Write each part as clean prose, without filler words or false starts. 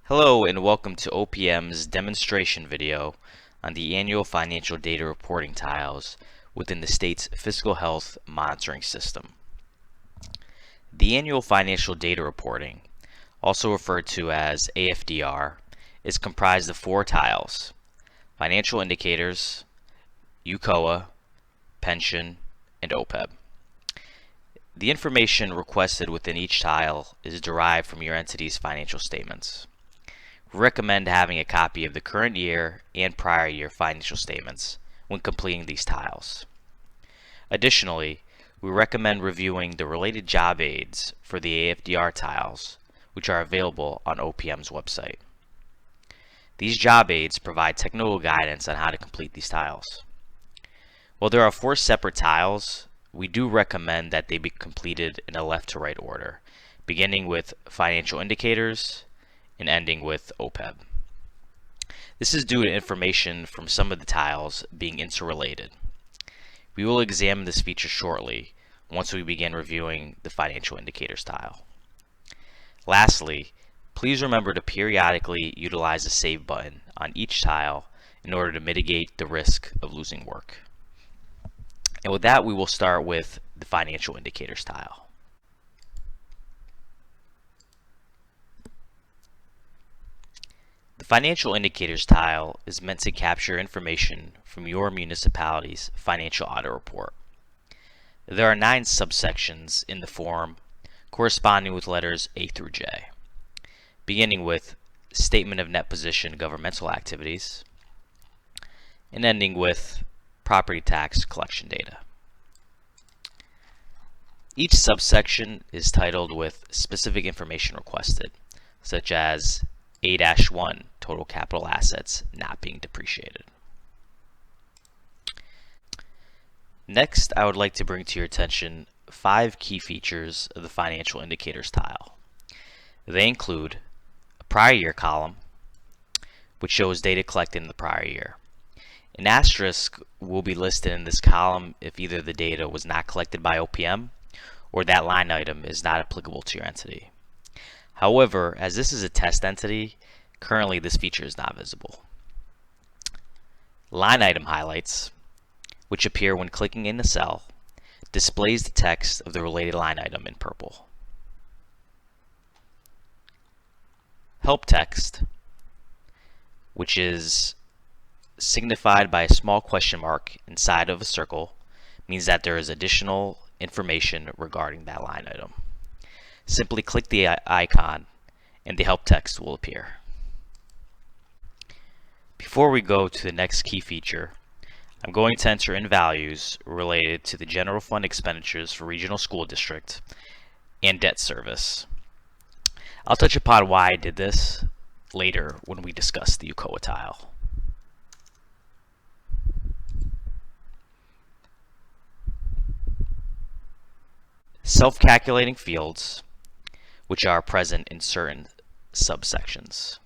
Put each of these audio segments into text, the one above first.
Hello and welcome to OPM's demonstration video on the annual financial data reporting tiles within the state's fiscal health monitoring system. The annual financial data reporting, also referred to as AFDR, is comprised of 4 tiles: financial indicators, UCOA, pension, and OPEB. The information requested within each tile is derived from your entity's financial statements. We recommend having a copy of the current year and prior year financial statements when completing these tiles. Additionally, we recommend reviewing the related job aids for the AFDR tiles, which are available on OPM's website. These job aids provide technical guidance on how to complete these tiles. While there are 4 separate tiles, we do recommend that they be completed in a left to right order, beginning with financial indicators and ending with OPEB. This is due to information from some of the tiles being interrelated. We will examine this feature shortly once we begin reviewing the financial indicators tile. Lastly, please remember to periodically utilize the save button on each tile in order to mitigate the risk of losing work. And with that, we will start with the financial indicators tile. The financial indicators tile is meant to capture information from your municipality's financial audit report. There are 9 subsections in the form corresponding with letters A through J, beginning with Statement of Net Position Governmental Activities and ending with Property Tax Collection Data. Each subsection is titled with specific information requested, such as A-1, total capital assets not being depreciated. Next, I would like to bring to your attention 5 key features of the financial indicators tile. They include a prior year column, which shows data collected in the prior year. An asterisk will be listed in this column if either the data was not collected by OPM or that line item is not applicable to your entity. However, as this is a test entity, currently this feature is not visible. Line item highlights, which appear when clicking in the cell, displays the text of the related line item in purple. Help text, which is signified by a small question mark inside of a circle, means that there is additional information regarding that line item. Simply click the icon and the help text will appear. Before we go to the next key feature, I'm going to enter in values related to the general fund expenditures for regional school district and debt service. I'll touch upon why I did this later when we discuss the UCOA tile. Self-calculating fields, which are present in certain subsections.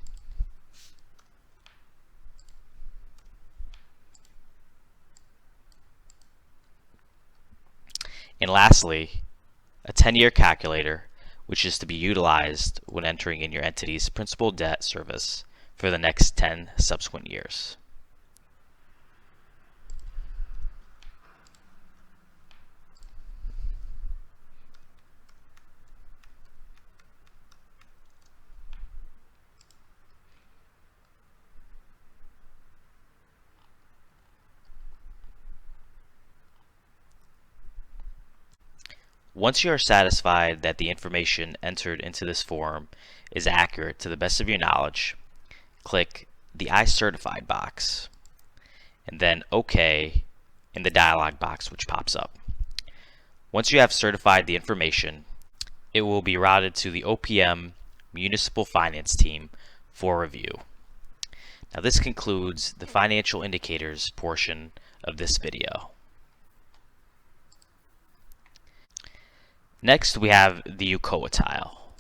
And lastly, a 10-year calculator, which is to be utilized when entering in your entity's principal debt service for the next 10 subsequent years. Once you are satisfied that the information entered into this form is accurate to the best of your knowledge, click the I Certified box and then OK in the dialog box which pops up. Once you have certified the information, it will be routed to the OPM Municipal Finance team for review. Now this concludes the financial indicators portion of this video. Next, we have the UCOA tile.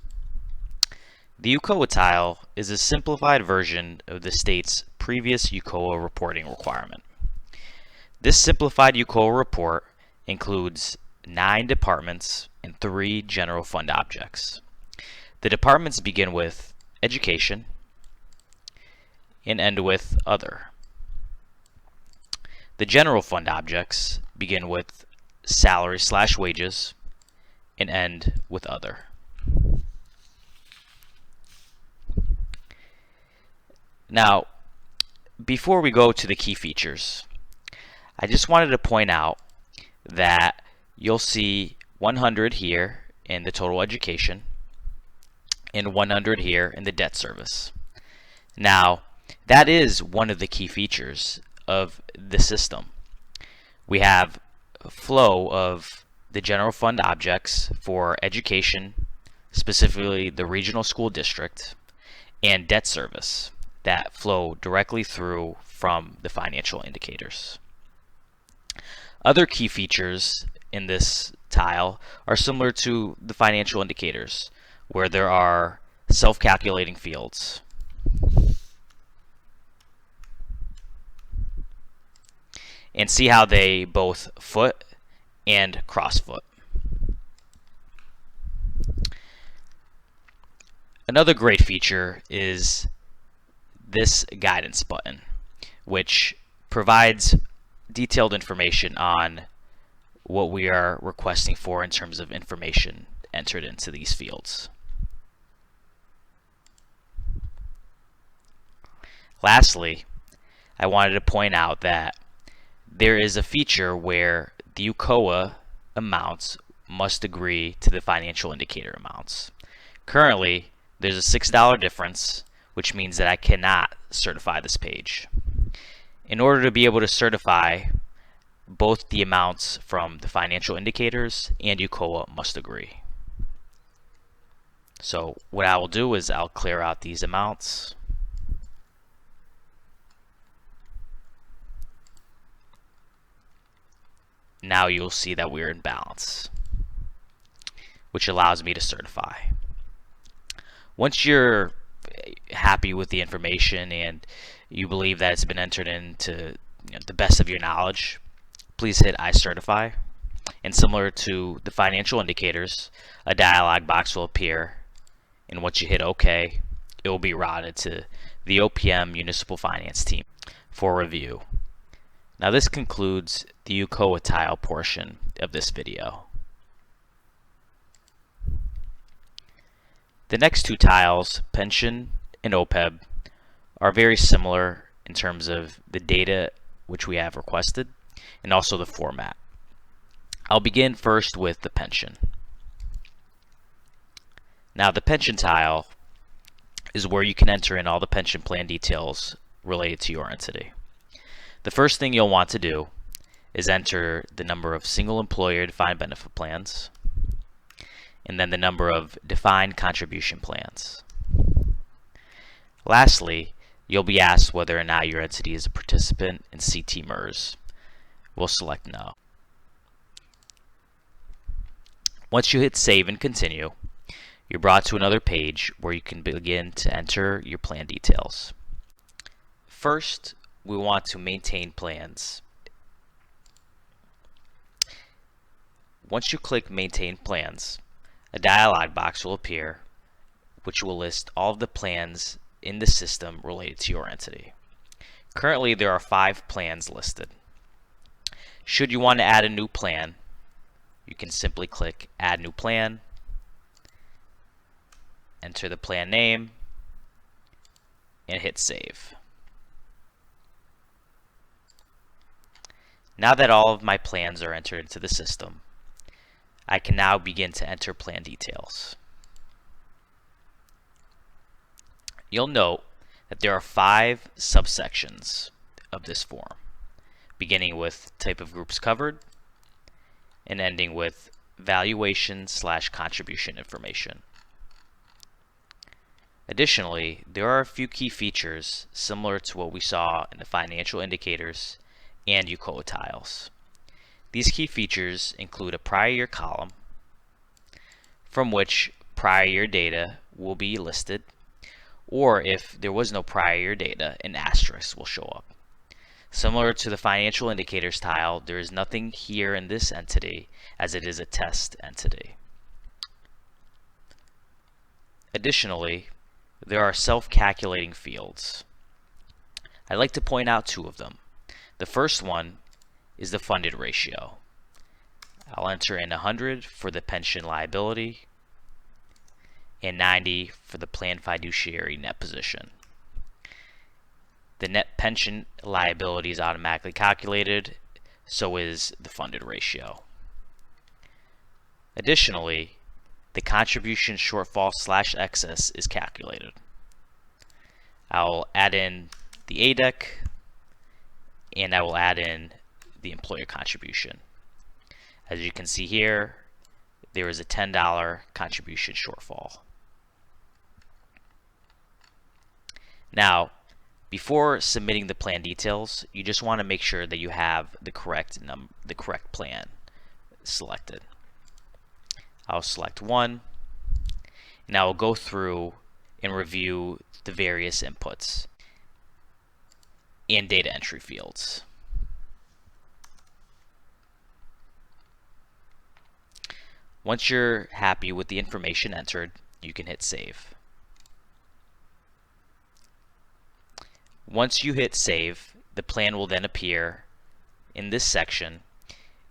The UCOA tile is a simplified version of the state's previous UCOA reporting requirement. This simplified UCOA report includes 9 departments and 3 general fund objects. The departments begin with education, and end with Other. The general fund objects begin with salary/wages and end with Other. Now, before we go to the key features, I just wanted to point out that you'll see 100 here in the total education and 100 here in the debt service. Now, that is one of the key features of the system. We have a flow of the general fund objects for education, specifically the regional school district, and debt service that flow directly through from the financial indicators. Other key features in this tile are similar to the financial indicators, where there are self-calculating fields. And see how they both foot and cross-foot. Another great feature is this guidance button, which provides detailed information on what we are requesting for in terms of information entered into these fields. Lastly, I wanted to point out that there is a feature where the UCOA amounts must agree to the financial indicator amounts. Currently, there's a $6 difference, which means that I cannot certify this page. In order to be able to certify, both the amounts from the financial indicators and UCOA must agree. So what I will do is I'll clear out these amounts. Now you'll see that we're in balance, which allows me to certify. Once you're happy with the information and you believe that it's been entered into the best of your knowledge, please hit I certify. And similar to the financial indicators, a dialog box will appear, and once you hit OK, it will be routed to the OPM Municipal Finance team for review. Now this concludes the UCOA tile portion of this video. The next two tiles, pension and OPEB, are very similar in terms of the data which we have requested and also the format. I'll begin first with the pension. Now the pension tile is where you can enter in all the pension plan details related to your entity. The first thing you'll want to do is enter the number of single employer defined benefit plans and then the number of defined contribution plans. Lastly, you'll be asked whether or not your entity is a participant in CT-MERS. We'll select no. Once you hit save and continue, you're brought to another page where you can begin to enter your plan details. First, we want to maintain plans. Once you click maintain plans, a dialog box will appear which will list all of the plans in the system related to your entity. Currently there are 5 plans listed. Should you want to add a new plan, you can simply click add new plan, enter the plan name, and hit save. Now that all of my plans are entered into the system, I can now begin to enter plan details. You'll note that there are 5 subsections of this form, beginning with type of groups covered and ending with valuation/contribution information. Additionally, there are a few key features similar to what we saw in the financial indicators and UCOA tiles. These key features include a prior year column from which prior year data will be listed, or if there was no prior year data, an asterisk will show up. Similar to the financial indicators tile, there is nothing here in this entity as it is a test entity. Additionally, there are self-calculating fields. I'd like to point out two of them. The first one is the funded ratio. I'll enter in 100 for the pension liability and 90 for the planned fiduciary net position. The net pension liability is automatically calculated, so is the funded ratio. Additionally, the contribution shortfall / excess is calculated. I'll add in the ADEC, and I will add in the employer contribution. As you can see here, there is a $10 contribution shortfall. Now, before submitting the plan details, you just want to make sure that you have the correct plan selected. I'll select one, and I will go through and review the various inputs and data entry fields. Once you're happy with the information entered, you can hit save. Once you hit save, the plan will then appear in this section,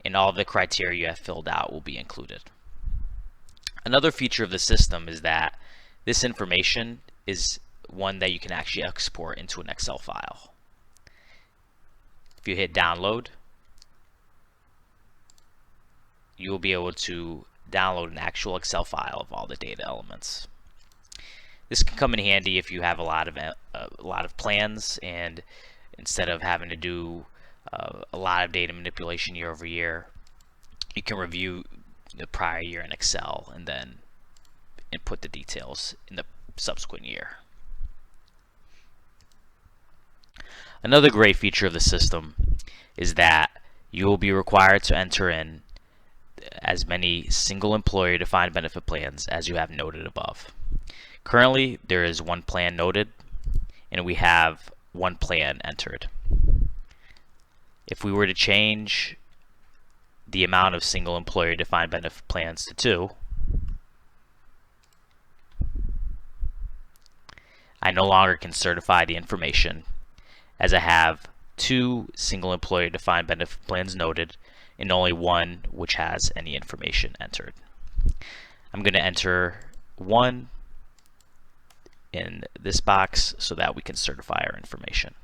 and all of the criteria you have filled out will be included. Another feature of the system is that this information is one that you can actually export into an Excel file. If you hit download, you will be able to download an actual Excel file of all the data elements. This can come in handy if you have a lot of plans, and instead of having to do a lot of data manipulation year over year, you can review the prior year in Excel and then input the details in the subsequent year. Another great feature of the system is that you will be required to enter in as many single employer defined benefit plans as you have noted above. Currently, there is one plan noted, and we have one plan entered. If we were to change the amount of single employer defined benefit plans to 2, I no longer can certify the information, as I have 2 single employer defined benefit plans noted and only one which has any information entered. I'm going to enter 1 in this box so that we can certify our information.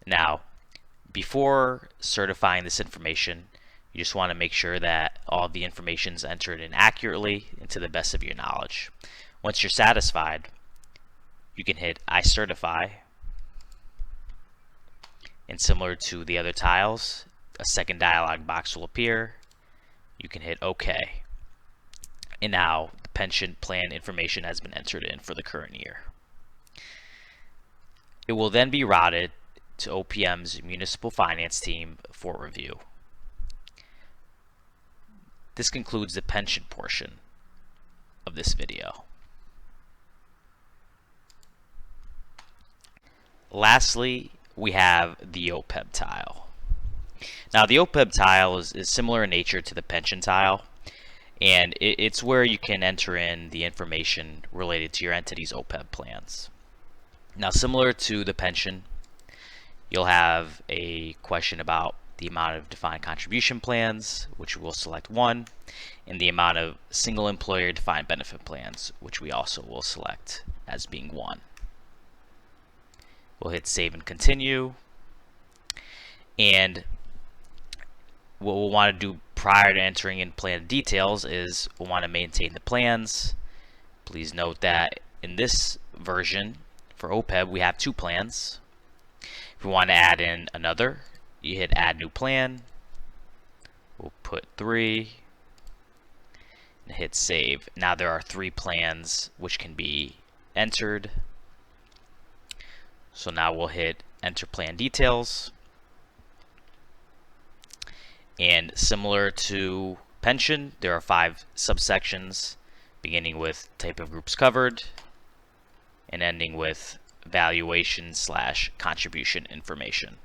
Now, before certifying this information, you just want to make sure that all of the information is entered in accurately and to the best of your knowledge. Once you're satisfied, you can hit I certify, and similar to the other tiles, a second dialog box will appear. You can hit OK, and now the pension plan information has been entered in for the current year. It will then be routed to OPM's municipal finance team for review. This concludes the pension portion of this video. Lastly, we have the OPEB tile. Now, the OPEB tile is similar in nature to the pension tile, and it's where you can enter in the information related to your entity's OPEB plans. Now, similar to the pension, you'll have a question about the amount of defined contribution plans, which we'll select 1, and the amount of single employer defined benefit plans, which we also will select as being 1. We'll hit save and continue, and what we'll want to do prior to entering in plan details is we'll want to maintain the plans. Please note that in this version for OPEB we have 2 plans. If we want to add in another, you hit add new plan. We'll put 3 and hit save. Now there are 3 plans which can be entered. So now we'll hit enter plan details, and similar to pension, there are 5 subsections beginning with type of groups covered and ending with valuation / contribution information.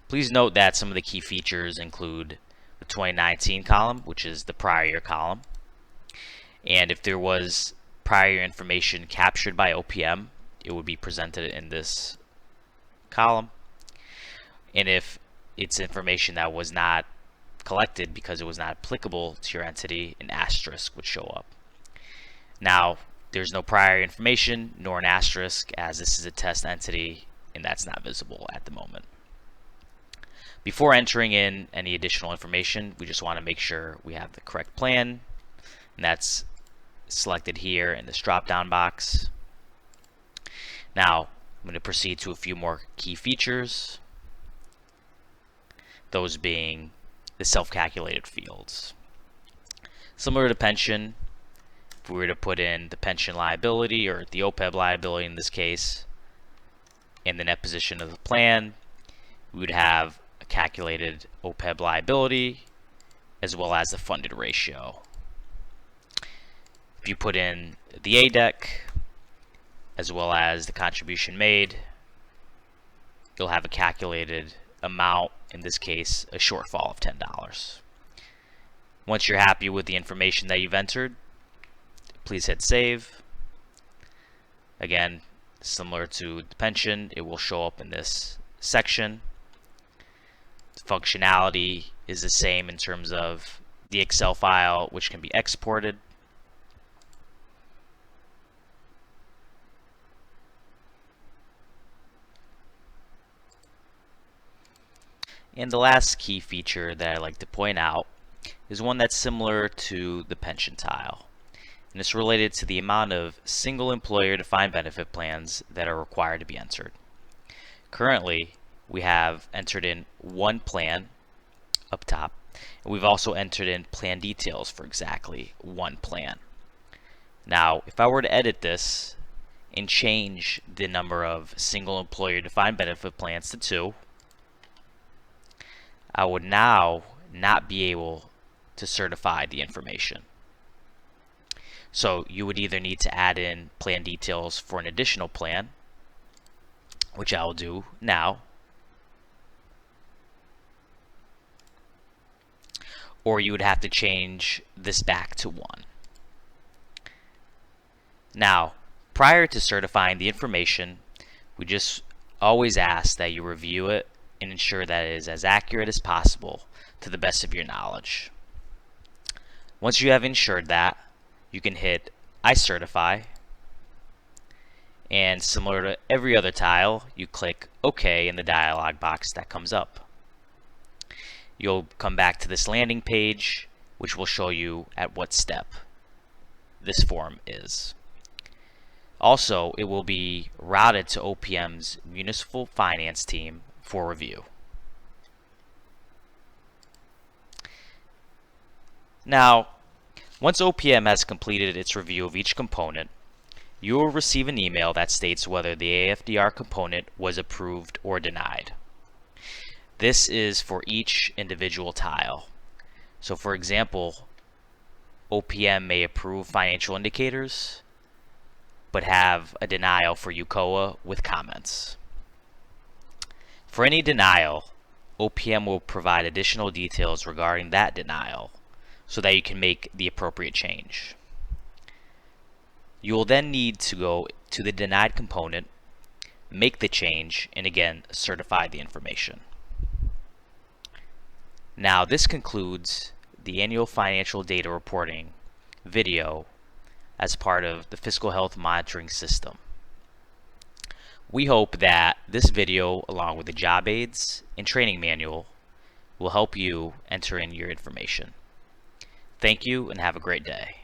Please note that some of the key features include the 2019 column, which is the prior year column, and if there was prior information captured by OPM, it would be presented in this column. And if it's information that was not collected because it was not applicable to your entity, an asterisk would show up. Now, there's no prior information nor an asterisk, as this is a test entity and that's not visible at the moment. Before entering in any additional information, we just want to make sure we have the correct plan, and that's selected here in this drop-down box. Now, I'm going to proceed to a few more key features, those being the self-calculated fields. Similar to pension, if we were to put in the pension liability, or the OPEB liability in this case, in the net position of the plan, we would have a calculated OPEB liability as well as the funded ratio. If you put in the ADEC as well as the contribution made, you'll have a calculated amount, in this case a shortfall of $10. Once you're happy with the information that you've entered, please hit save. Again, similar to the pension, it will show up in this section. The functionality is the same in terms of the Excel file, which can be exported. And the last key feature that I like to point out is one that's similar to the pension tile, and it's related to the amount of single employer defined benefit plans that are required to be entered. Currently, we have entered in one plan up top, and we've also entered in plan details for exactly one plan. Now, if I were to edit this and change the number of single employer defined benefit plans to 2, I would now not be able to certify the information. So you would either need to add in plan details for an additional plan, which I'll do now, or you would have to change this back to 1. Now, prior to certifying the information, we just always ask that you review it and ensure that it is as accurate as possible to the best of your knowledge. Once you have ensured that, you can hit I certify, and similar to every other tile, you click OK in the dialog box that comes up. You'll come back to this landing page, which will show you at what step this form is. Also, it will be routed to OPM's Municipal Finance team for review. Now, once OPM has completed its review of each component, you will receive an email that states whether the AFDR component was approved or denied. This is for each individual tile. So for example, OPM may approve financial indicators, but have a denial for UCOA with comments. For any denial, OPM will provide additional details regarding that denial so that you can make the appropriate change. You will then need to go to the denied component, make the change, and again, certify the information. Now, this concludes the annual financial data reporting video as part of the Fiscal Health Monitoring System. We hope that this video, along with the job aids and training manual, will help you enter in your information. Thank you and have a great day.